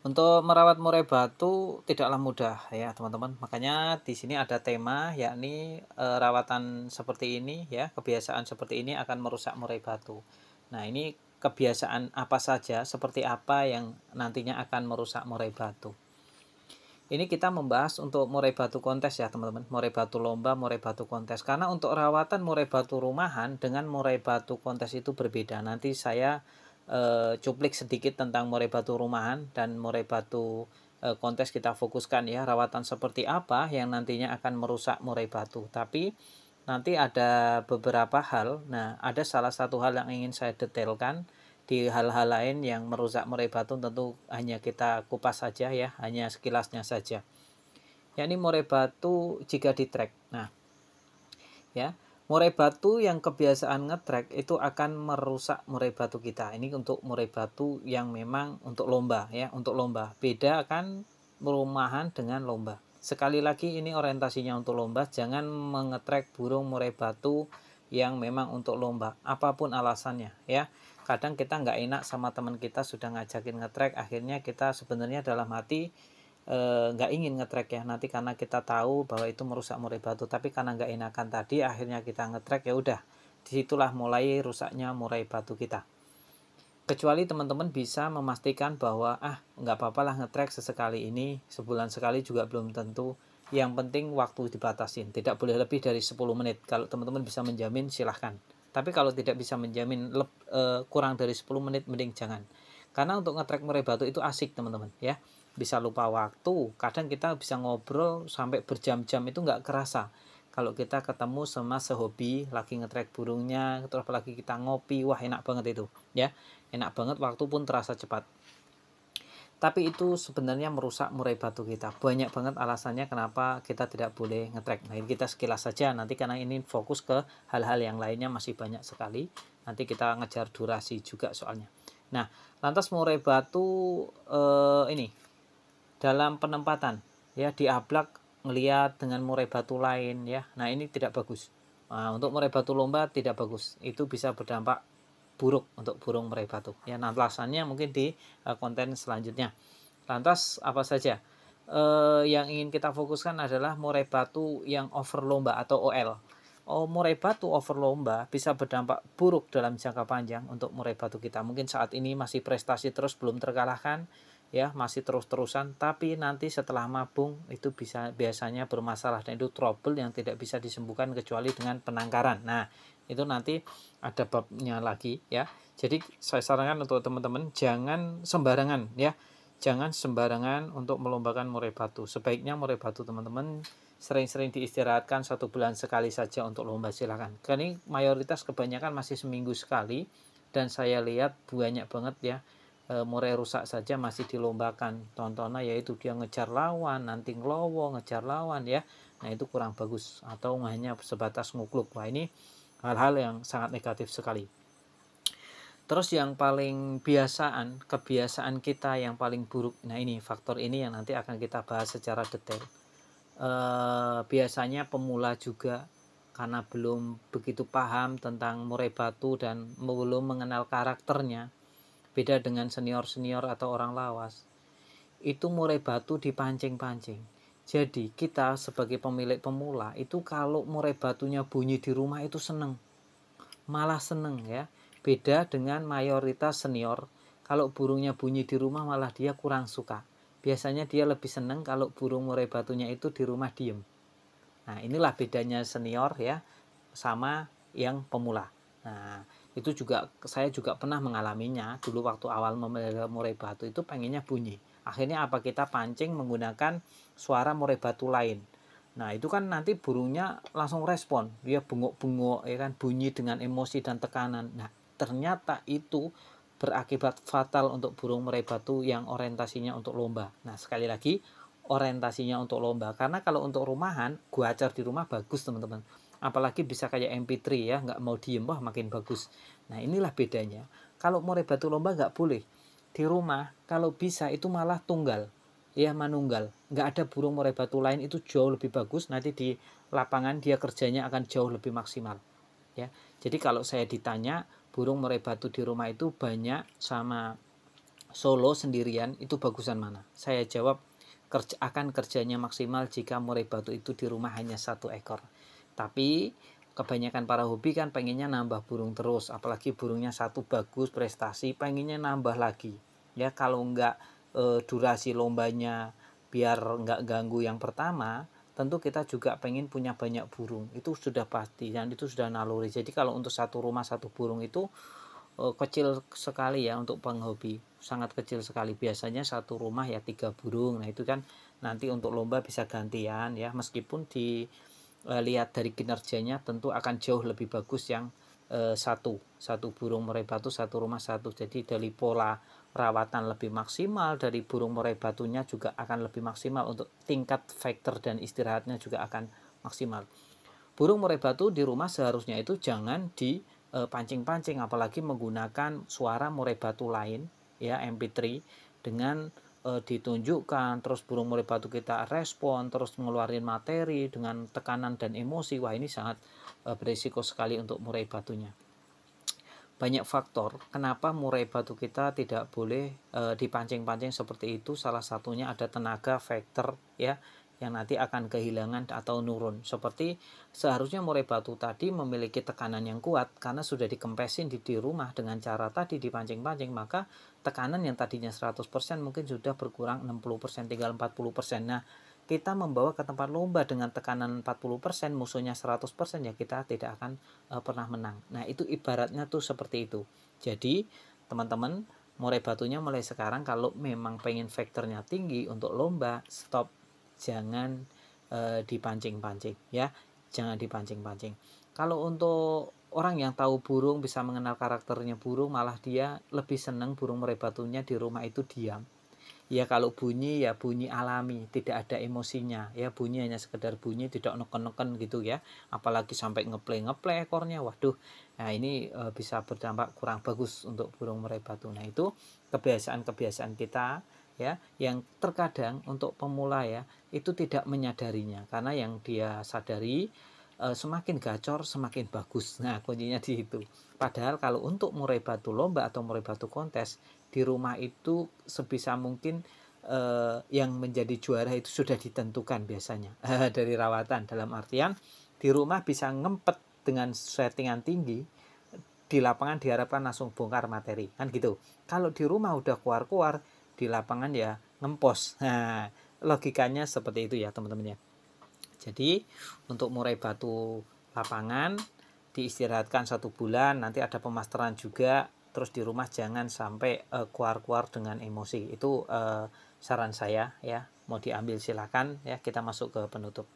Untuk merawat murai batu tidaklah mudah ya teman-teman. Makanya di sini ada tema yakni rawatan seperti ini ya, kebiasaan seperti ini akan merusak murai batu. Nah, ini kebiasaan apa saja, seperti apa yang nantinya akan merusak murai batu. Ini kita membahas untuk murai batu kontes ya teman-teman, murai batu lomba, murai batu kontes. Karena untuk rawatan murai batu rumahan dengan murai batu kontes itu berbeda. Nanti saya cuplik sedikit tentang murai batu rumahan dan murai batu kontes, kita fokuskan ya rawatan seperti apa yang nantinya akan merusak murai batu. Tapi nanti ada beberapa hal. Nah, ada salah satu hal yang ingin saya detailkan. Di hal-hal lain yang merusak murai batu tentu hanya kita kupas saja ya, hanya sekilasnya saja. Yakni murai batu jika di track. Nah, ya, murai batu yang kebiasaan ngetrek itu akan merusak murai batu kita. Ini untuk murai batu yang memang untuk lomba ya, untuk lomba. Beda kan rumahan dengan lomba. Sekali lagi ini orientasinya untuk lomba, jangan mengetrek burung murai batu yang memang untuk lomba, apapun alasannya ya. Kadang kita nggak enak sama teman kita sudah ngajakin ngetrek, akhirnya kita sebenarnya dalam hati nggak ingin ngetrek ya, nanti karena kita tahu bahwa itu merusak murai batu, tapi karena nggak enakan tadi akhirnya kita ngetrek, ya udah disitulah mulai rusaknya murai batu kita. Kecuali teman-teman bisa memastikan bahwa nggak apa-apa lah ngetrek sesekali ini, sebulan sekali juga belum tentu, yang penting waktu dibatasin, tidak boleh lebih dari 10 menit. Kalau teman-teman bisa menjamin silahkan, tapi kalau tidak bisa menjamin kurang dari 10 menit mending jangan. Karena untuk ngetrek murai batu itu asik teman-teman ya, bisa lupa waktu, kadang kita bisa ngobrol sampai berjam-jam itu nggak kerasa. Kalau kita ketemu sama sehobi lagi ngetrek burungnya, terus apalagi kita ngopi, wah enak banget itu ya, enak banget, waktu pun terasa cepat. Tapi itu sebenarnya merusak murai batu kita. Banyak banget alasannya kenapa kita tidak boleh ngetrek. Nah, ini kita sekilas saja, nanti karena ini fokus ke hal-hal yang lainnya masih banyak sekali. Nanti kita ngejar durasi juga soalnya. Nah, lantas murai batu ini dalam penempatan ya, diablak ngelihat dengan murai batu lain ya. Nah, ini tidak bagus. Nah, untuk murai batu lomba tidak bagus. Itu bisa berdampak buruk untuk burung murai batu. Ya, nah alasannya mungkin di konten selanjutnya. Lantas apa saja? Yang ingin kita fokuskan adalah murai batu yang over lomba atau OL. Murai batu over lomba bisa berdampak buruk dalam jangka panjang untuk murai batu kita. Mungkin saat ini masih prestasi terus belum terkalahkan, ya masih terus-terusan, tapi nanti setelah mabung itu biasanya bermasalah, dan itu trouble yang tidak bisa disembuhkan kecuali dengan penangkaran. Nah, itu nanti ada babnya lagi ya. Jadi saya sarankan untuk teman-teman jangan sembarangan ya. Jangan sembarangan untuk melombakan murai batu. Sebaiknya murai batu teman-teman sering-sering diistirahatkan, 1 bulan sekali saja untuk lomba silakan. Karena ini mayoritas kebanyakan masih seminggu sekali, dan saya lihat banyak banget ya murai rusak saja masih dilombakan. Contohnya yaitu dia ngejar lawan, nanti ngelowo, ngejar lawan ya. Nah, itu kurang bagus, atau hanya sebatas ngukluk. Wah, ini hal-hal yang sangat negatif sekali. Terus yang paling kebiasaan kita yang paling buruk. Nah, ini faktor ini yang nanti akan kita bahas secara detail. Biasanya pemula juga, karena belum begitu paham tentang murai batu dan belum mengenal karakternya, beda dengan senior-senior atau orang lawas, itu murai batu dipancing-pancing. Jadi kita sebagai pemilik pemula itu kalau murai batunya bunyi di rumah itu seneng, malah seneng ya. Beda dengan mayoritas senior, kalau burungnya bunyi di rumah malah dia kurang suka. Biasanya dia lebih seneng kalau burung murai batunya itu di rumah diem. Nah, inilah bedanya senior ya sama yang pemula. Nah, itu juga saya juga pernah mengalaminya dulu waktu awal memelihara murai batu, itu pengennya bunyi. Akhirnya apa, kita pancing menggunakan suara murai batu lain. Nah, itu kan nanti burungnya langsung respon, dia bengok-bengok ya kan, bunyi dengan emosi dan tekanan. Nah, ternyata itu berakibat fatal untuk burung murai batu yang orientasinya untuk lomba. Nah, sekali lagi orientasinya untuk lomba, karena kalau untuk rumahan gua acar di rumah bagus teman-teman, apalagi bisa kayak MP3 ya, nggak mau diem, wah makin bagus. Nah, inilah bedanya. Kalau murai batu lomba nggak boleh di rumah, kalau bisa itu malah tunggal ya, manunggal, nggak ada burung murai batu lain, itu jauh lebih bagus. Nanti di lapangan dia kerjanya akan jauh lebih maksimal ya. Jadi kalau saya ditanya burung murai batu di rumah itu banyak sama solo sendirian itu bagusan mana? Saya jawab akan kerjanya maksimal jika murai batu itu di rumah hanya 1 ekor. Tapi kebanyakan para hobi kan pengennya nambah burung terus, apalagi burungnya satu bagus prestasi, pengennya nambah lagi. Ya kalau enggak durasi lombanya biar enggak ganggu yang pertama, tentu kita juga pengen punya banyak burung. Itu sudah pasti dan itu sudah naluri. Jadi kalau untuk satu rumah satu burung itu kecil sekali ya untuk penghobi, sangat kecil sekali. Biasanya satu rumah ya 3 burung. Nah itu kan nanti untuk lomba bisa gantian ya, meskipun dilihat dari kinerjanya tentu akan jauh lebih bagus yang satu burung murai batu satu rumah satu. Jadi dari pola perawatan lebih maksimal, dari burung murai batunya juga akan lebih maksimal, untuk tingkat faktor dan istirahatnya juga akan maksimal. Burung murai batu di rumah seharusnya itu jangan dipancing-pancing, apalagi menggunakan suara murai batu lain ya, MP3, dengan ditunjukkan terus burung murai batu kita respon terus ngeluarin materi dengan tekanan dan emosi. Wah ini sangat berisiko sekali untuk murai batunya. Banyak faktor kenapa murai batu kita tidak boleh dipancing-pancing seperti itu. Salah satunya ada tenaga faktor ya, yang nanti akan kehilangan atau nurun. Seperti seharusnya murai batu tadi memiliki tekanan yang kuat karena sudah dikempesin di rumah dengan cara tadi dipancing-pancing, maka tekanan yang tadinya 100% mungkin sudah berkurang 60%, tinggal 40%. Nah kita membawa ke tempat lomba dengan tekanan 40%, musuhnya 100%, ya kita tidak akan pernah menang. Nah itu ibaratnya tuh seperti itu. Jadi teman-teman, murai batunya mulai sekarang kalau memang pengen faktornya tinggi untuk lomba, stop, jangan dipancing-pancing ya, jangan dipancing-pancing. Kalau untuk orang yang tahu burung, bisa mengenal karakternya burung, malah dia lebih senang burung murai batunya di rumah itu diam. Ya kalau bunyi ya bunyi alami, tidak ada emosinya ya, bunyi hanya sekedar bunyi, tidak neken-neken gitu ya, apalagi sampai ngeplay ekornya. Waduh, nah ini bisa berdampak kurang bagus untuk burung murai batu. Nah itu kebiasaan-kebiasaan kita ya, yang terkadang untuk pemula ya itu tidak menyadarinya, karena yang dia sadari semakin gacor semakin bagus. Nah kuncinya di situ. Padahal kalau untuk murai batu lomba atau murai batu kontes di rumah itu sebisa mungkin yang menjadi juara itu sudah ditentukan biasanya dari rawatan. Dalam artian di rumah bisa ngempet dengan settingan tinggi, di lapangan diharapkan langsung bongkar materi kan gitu. Kalau di rumah udah keluar-keluar, di lapangan ya ngempos. Nah logikanya seperti itu ya teman-teman ya. Jadi untuk murai batu lapangan diistirahatkan 1 bulan, nanti ada pemasteran juga. Terus di rumah jangan sampai keluar-keluar dengan emosi. Itu saran saya ya. Mau diambil silakan ya. Kita masuk ke penutup.